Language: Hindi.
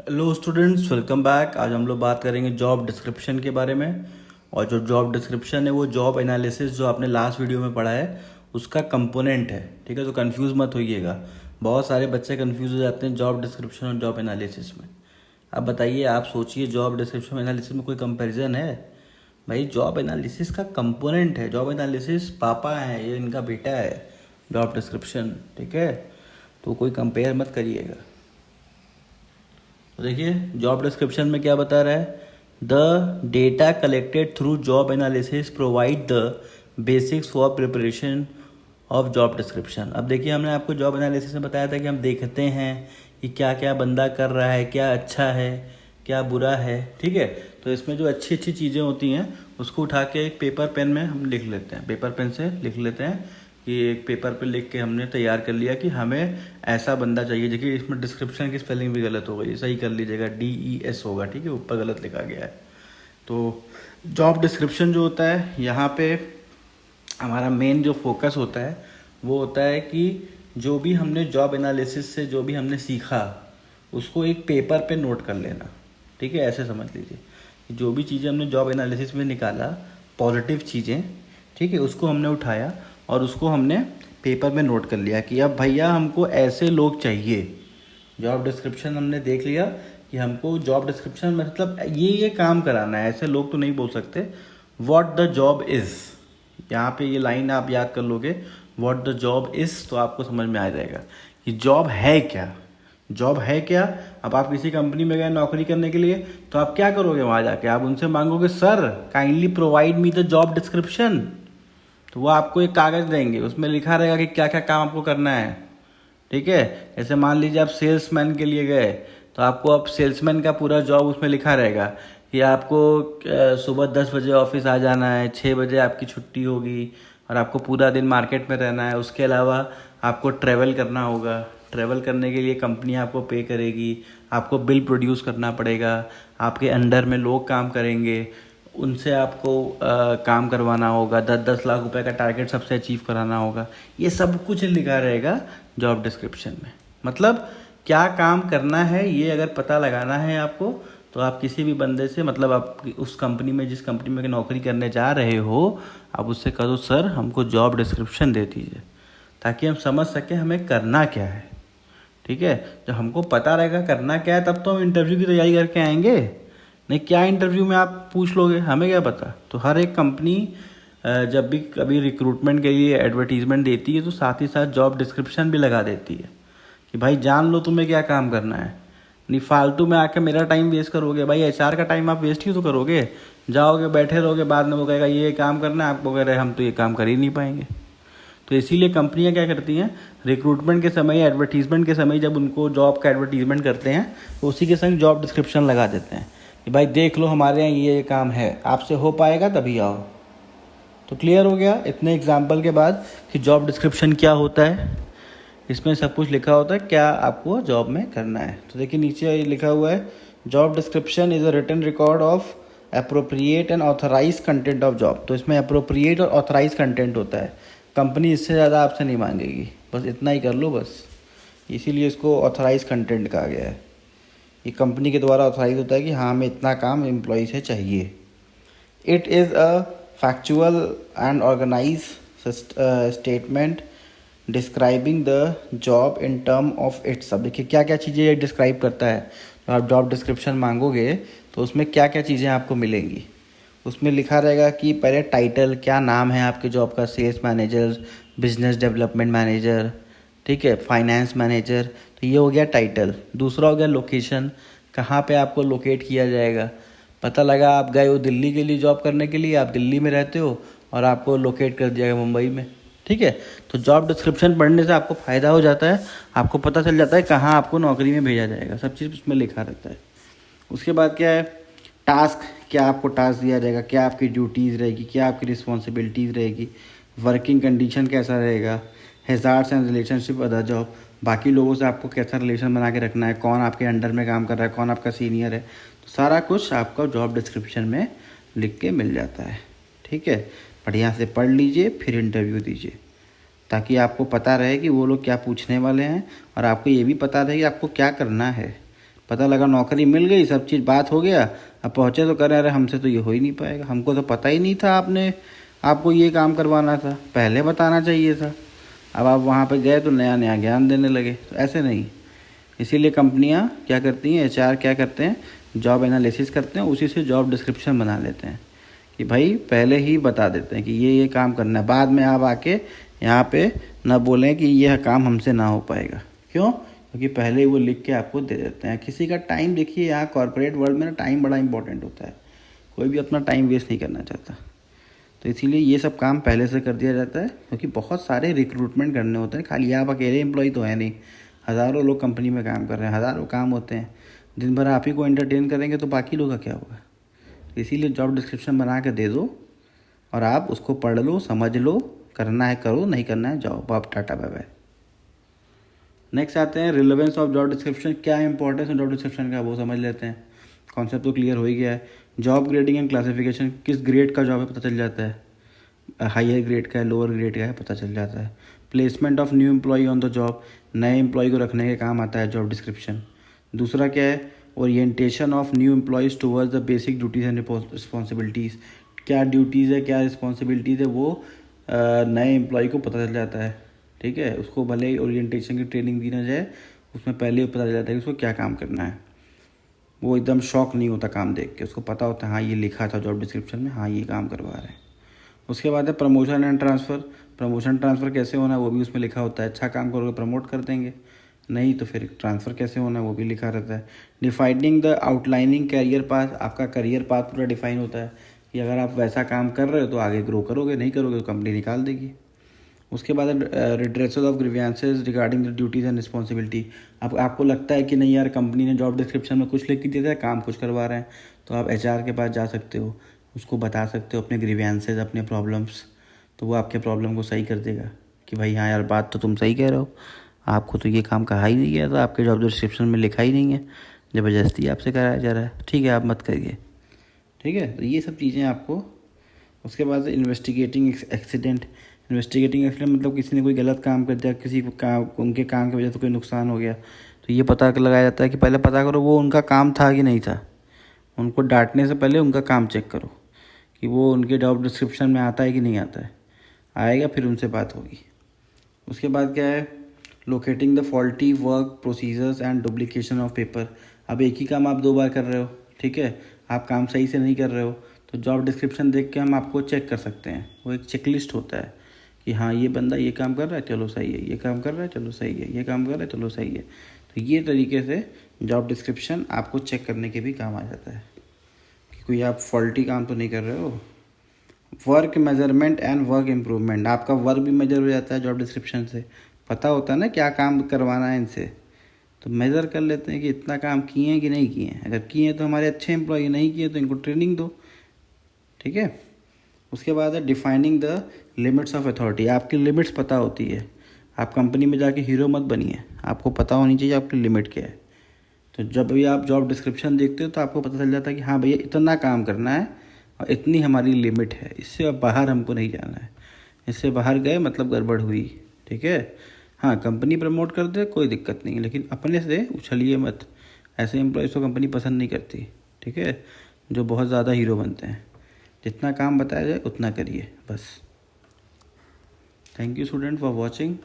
Hello students, welcome back. आज हम लोग बात करेंगे जॉब डिस्क्रिप्शन के बारे में। और जो जॉब डिस्क्रिप्शन है वो जॉब एनालिसिस जो आपने लास्ट वीडियो में पढ़ा है उसका कंपोनेंट है। ठीक है, तो कंफ्यूज मत होइएगा। बहुत सारे बच्चे कंफ्यूज हो जाते हैं जॉब डिस्क्रिप्शन और जॉब एनालिसिस में। अब बताइए, आप सोचिए, जॉब डिस्क्रिप्शन एनालिसिस में कोई कंपैरिजन है? भाई, जॉब एनालिसिस का कंपोनेंट है। जॉब एनालिसिस पापा है, ये इनका बेटा है जॉब डिस्क्रिप्शन। ठीक है, तो कोई कंपेयर मत करिएगा। तो देखिए, जॉब डिस्क्रिप्शन में क्या बता रहा है, the data collected through job analysis provide the basics for preparation of job description. अब देखिए, हमने आपको जॉब एनालिसिस में बताया था कि हम देखते हैं कि क्या क्या बंदा कर रहा है, क्या अच्छा है क्या बुरा है। ठीक है, तो इसमें जो अच्छी अच्छी चीज़ें होती हैं उसको उठा के एक पेपर पेन में हम लिख लेते हैं, पेपर पेन से लिख लेते हैं कि एक पेपर पे लिख के हमने तैयार कर लिया कि हमें ऐसा बंदा चाहिए। देखिए, इसमें डिस्क्रिप्शन की स्पेलिंग भी गलत हो गई, सही कर लीजिएगा, DES होगा। ठीक है, ऊपर गलत लिखा गया है। तो जॉब डिस्क्रिप्शन जो होता है, यहाँ पे हमारा मेन जो फोकस होता है वो होता है कि जो भी हमने जॉब एनालिसिस से जो भी हमने सीखा उसको एक पेपर पे नोट कर लेना। ठीक है, ऐसे समझ लीजिए कि जो भी चीज़ें हमने जॉब एनालिसिस में निकाला, पॉजिटिव चीज़ें, ठीक है, उसको हमने उठाया और उसको हमने पेपर में नोट कर लिया कि अब भैया हमको ऐसे लोग चाहिए। जॉब डिस्क्रिप्शन हमने देख लिया कि हमको जॉब डिस्क्रिप्शन मतलब ये काम कराना है, ऐसे लोग तो नहीं बोल सकते। व्हाट द जॉब इज़, यहाँ पे ये लाइन आप याद कर लोगे, व्हाट द जॉब इज़, तो आपको समझ में आ जाएगा कि जॉब है क्या। जॉब है क्या? अब आप किसी कंपनी में गए नौकरी करने के लिए, तो आप क्या करोगे वहाँ जाके? आप उनसे मांगोगे, sir kindly provide me the job description. तो वो आपको एक कागज़ देंगे, उसमें लिखा रहेगा कि क्या क्या काम आपको करना है। ठीक है, जैसे मान लीजिए आप सेल्समैन के लिए गए, तो आपको अब सेल्समैन का पूरा जॉब उसमें लिखा रहेगा कि आपको सुबह 10 बजे ऑफिस आ जाना है, 6 बजे आपकी छुट्टी होगी और आपको पूरा दिन मार्केट में रहना है। उसके अलावा आपको ट्रैवल करना होगा, ट्रैवल करने के लिए कंपनी आपको पे करेगी, आपको बिल प्रोड्यूस करना पड़ेगा, आपके अंडर में लोग काम करेंगे, उनसे आपको काम करवाना होगा, 10-10 लाख रुपए का टारगेट सबसे अचीव कराना होगा। ये सब कुछ लिखा रहेगा जॉब डिस्क्रिप्शन में। मतलब क्या काम करना है ये अगर पता लगाना है आपको, तो आप किसी भी बंदे से, मतलब आप उस कंपनी में, जिस कंपनी में नौकरी करने जा रहे हो, आप उससे कहो, सर हमको जॉब डिस्क्रिप्शन दे दीजिए, ताकि हम समझ सकें हमें करना क्या है। ठीक है, जब हमको पता रहेगा करना क्या है, तब तो हम इंटरव्यू की तैयारी करके आएंगे। नहीं, क्या इंटरव्यू में आप पूछ लोगे, हमें क्या पता। तो हर एक कंपनी जब भी कभी रिक्रूटमेंट के लिए एडवर्टीजमेंट देती है, तो साथ ही साथ जॉब डिस्क्रिप्शन भी लगा देती है कि भाई जान लो तुम्हें क्या काम करना है। नहीं फालतू में आके मेरा टाइम वेस्ट करोगे, भाई HR का टाइम आप वेस्ट ही तो करोगे। जाओगे बैठे रहोगे, बाद में वो कहेगा ये काम करना है, आपको कह रहे हम तो ये काम कर ही नहीं पाएंगे। तो इसीलिए कंपनियां क्या करती हैं, रिक्रूटमेंट के समय, एडवर्टीजमेंट के समय, जब उनको जॉब का एडवर्टीजमेंट करते हैं, तो उसी के संग जॉब डिस्क्रिप्शन लगा देते हैं कि भाई देख लो हमारे यहाँ ये काम है, आपसे हो पाएगा तभी आओ। तो क्लियर हो गया इतने एग्जाम्पल के बाद कि जॉब डिस्क्रिप्शन क्या होता है। इसमें सब कुछ लिखा होता है क्या आपको जॉब में करना है। तो देखिए, नीचे लिखा हुआ है, job description is a written record of appropriate and authorise content of job. तो इसमें अप्रोप्रिएट और ऑथराइज कंटेंट होता है। कंपनी इससे ज़्यादा आपसे नहीं मांगेगी, बस इतना ही कर लो बस। इसीलिए इसको ऑथराइज कंटेंट कहा गया है। ये कंपनी के द्वारा ऑथराइज होता है कि हाँ, हमें इतना काम एम्प्लॉय से चाहिए। It is a factual and organise statement describing the job in term of its. अब देखिए क्या क्या चीज़ें ये डिस्क्राइब करता है। तो आप जॉब डिस्क्रिप्शन मांगोगे तो उसमें क्या क्या चीज़ें आपको मिलेंगी। उसमें लिखा रहेगा कि पहले टाइटल, क्या नाम है आपके जॉब का, sales manager, business development manager, ठीक है, फाइनेंस मैनेजर। तो ये हो गया टाइटल। दूसरा हो गया लोकेशन, कहाँ पे आपको लोकेट किया जाएगा। पता लगा आप गए हो दिल्ली के लिए जॉब करने के लिए, आप दिल्ली में रहते हो और आपको लोकेट कर दिया गया मुंबई में। ठीक है, तो जॉब डिस्क्रिप्शन पढ़ने से आपको फ़ायदा हो जाता है, आपको पता चल जाता है कहाँ आपको नौकरी में भेजा जाएगा, सब चीज़ उसमें लिखा रहता है। उसके बाद क्या है, टास्क, क्या आपको टास्क दिया जाएगा, क्या आपकी ड्यूटीज़ रहेगी, क्या आपकी रिस्पॉन्सिबिलिटीज़ रहेगी, वर्किंग कंडीशन कैसा रहेगा, hazards and relationship other job, बाकी लोगों से आपको कैसा रिलेशन बना के रखना है, कौन आपके अंडर में काम कर रहा है, कौन आपका सीनियर है। तो सारा कुछ आपका जॉब डिस्क्रिप्शन में लिख के मिल जाता है। ठीक है, बढ़िया से पढ़ लीजिए, फिर इंटरव्यू दीजिए, ताकि आपको पता रहे कि वो लोग क्या पूछने वाले हैं और आपको ये भी पता रहे कि आपको क्या करना है। पता लगा नौकरी मिल गई, सब चीज़ बात हो गया, अब पहुँचे तो करें अरे हमसे तो ये हो ही नहीं पाएगा, हमको तो पता ही नहीं था आपको ये काम करवाना था, पहले बताना चाहिए था। अब आप वहाँ पे गए तो नया नया ज्ञान देने लगे, तो ऐसे नहीं। इसीलिए कंपनियाँ क्या करती हैं, एचआर क्या करते हैं, जॉब एनालिसिस करते हैं, उसी से जॉब डिस्क्रिप्शन बना लेते हैं कि भाई पहले ही बता देते हैं कि ये काम करना है। बाद में आप आके यहाँ पे ना बोलें कि यह काम हमसे ना हो पाएगा। क्यों? क्योंकि पहले ही वो लिख के आपको दे देते हैं। किसी का टाइम, देखिए यहाँ कॉर्पोरेट वर्ल्ड में ना टाइम बड़ा इंपॉर्टेंट होता है, कोई भी अपना टाइम वेस्ट नहीं करना चाहता, तो इसीलिए ये सब काम पहले से कर दिया जाता है। क्योंकि बहुत सारे रिक्रूटमेंट करने होते हैं, खाली आप अकेले एम्प्लॉय तो है नहीं, हज़ारों लोग कंपनी में काम कर रहे हैं, हज़ारों काम होते हैं। दिन भर आप ही को एंटरटेन करेंगे तो बाकी लोग का क्या होगा। इसीलिए जॉब डिस्क्रिप्शन बना के दे दो और आप उसको पढ़ लो, समझ लो, करना है करो, नहीं करना है जाओ, आप टाटा बाय बाय। नेक्स्ट आते हैं रिलेवेंस ऑफ जॉब डिस्क्रिप्शन। क्या इंपॉर्टेंस है जॉब डिस्क्रिप्शन का वो समझ लेते हैं। कॉन्सेप्ट तो क्लियर हो ही गया है। जॉब ग्रेडिंग एंड क्लासिफिकेशन, किस ग्रेड का जॉब है पता चल जाता है, हायर ग्रेड का है, लोअर ग्रेड का है, पता चल जाता है। Placement of new employ on the job, नए एम्प्लॉय को रखने के काम आता है जॉब डिस्क्रिप्शन। दूसरा क्या है, orientation of new employees towards the basic duties and responsibilities, क्या ड्यूटीज़ है, क्या रिस्पॉन्सिबिलिटीज़ है, वो नए एम्प्लॉय को पता चल जाता है। ठीक है, उसको भले ही ओरिएंटेशन की ट्रेनिंग दी ना जाए, उसमें पहले ही पता चल जाता है कि उसको क्या काम करना है। वो एकदम शॉक नहीं होता काम देख के, उसको पता होता है हाँ ये लिखा था जॉब डिस्क्रिप्शन में, हाँ ये काम करवा रहे हैं। उसके बाद है promotion and transfer. Promotion transfer कैसे होना है वो भी उसमें लिखा होता है। अच्छा काम करोगे प्रमोट कर देंगे, नहीं तो फिर ट्रांसफ़र कैसे होना है वो भी लिखा रहता है। Defining the outlining career path, आपका करियर पाथ पूरा डिफाइन होता है कि अगर आप वैसा काम कर रहे हो तो आगे ग्रो करोगे, नहीं करोगे तो कंपनी निकाल देगी। उसके बाद redressal of grievances regarding the duties and responsibility. आपको लगता है कि नहीं यार कंपनी ने जॉब डिस्क्रिप्शन में कुछ लिख के दिया था, काम कुछ करवा रहे हैं, तो आप एचआर के पास जा सकते हो, उसको बता सकते हो अपने ग्रीवियंसेस, अपने प्रॉब्लम्स, तो वो आपके प्रॉब्लम को सही कर देगा कि भाई हाँ यार बात तो तुम सही कह रहे हो, आपको तो ये काम कहा ही नहीं गया था, आपके जॉब डिस्क्रिप्शन में लिखा ही नहीं है, ज़बरदस्ती आपसे कराया जा रहा है, ठीक है आप मत करिए। ठीक है, तो ये सब चीज़ें आपको। उसके बाद इन्वेस्टिगेटिंग एक्सीडेंट। इन्वेस्टिगेटिंग एक्सीडेंट मतलब किसी ने कोई गलत काम कर दिया, किसी को उनके काम की वजह से कोई नुकसान हो गया, तो ये पता लगाया जाता है कि पहले पता करो वो उनका काम था कि नहीं था। उनको डांटने से पहले उनका काम चेक करो कि वो उनके जॉब डिस्क्रिप्शन में आता है कि नहीं आता है, आएगा फिर उनसे बात होगी। उसके बाद क्या है, locating the faulty work procedures and duplication of paper. अब एक ही काम आप 2 बार कर रहे हो, ठीक है, आप काम सही से नहीं कर रहे हो, तो जॉब डिस्क्रिप्शन देख के हम आपको चेक कर सकते हैं। वो एक चेकलिस्ट होता है कि हाँ ये बंदा ये काम कर रहा है चलो सही है, ये काम कर रहा है चलो सही है, ये काम कर रहा है चलो सही है। तो ये तरीके से जॉब डिस्क्रिप्शन आपको चेक करने के भी काम आ जाता है कि कोई आप फॉल्टी काम तो नहीं कर रहे हो। Work measurement and work improvement, आपका वर्क भी मेजर हो जाता है जॉब डिस्क्रिप्शन से, पता होता है ना क्या काम करवाना है इनसे, तो मेज़र कर लेते हैं कि इतना काम किए हैं कि नहीं किए हैं। अगर किए हैं तो हमारे अच्छे एम्प्लॉय, नहीं किए तो इनको ट्रेनिंग दो। ठीक है, उसके बाद है defining the limits of authority. आपकी लिमिट्स पता होती है, आप कंपनी में जाके हीरो मत बनिए, आपको पता होनी चाहिए आपकी लिमिट क्या है। तो जब भी आप जॉब डिस्क्रिप्शन देखते हो तो आपको पता चल जाता है कि हाँ भैया इतना काम करना है और इतनी हमारी लिमिट है, इससे अब बाहर हमको नहीं जाना है, इससे बाहर गए मतलब गड़बड़ हुई। ठीक है, हाँ कंपनी प्रमोट कर दे कोई दिक्कत नहीं, लेकिन अपने से उछलिए मत, ऐसे एम्प्लॉयज़ को कंपनी पसंद नहीं करती। ठीक है, जो बहुत ज़्यादा हीरो बनते हैं, जितना काम बताया जाए उतना करिए बस। Thank you student for watching.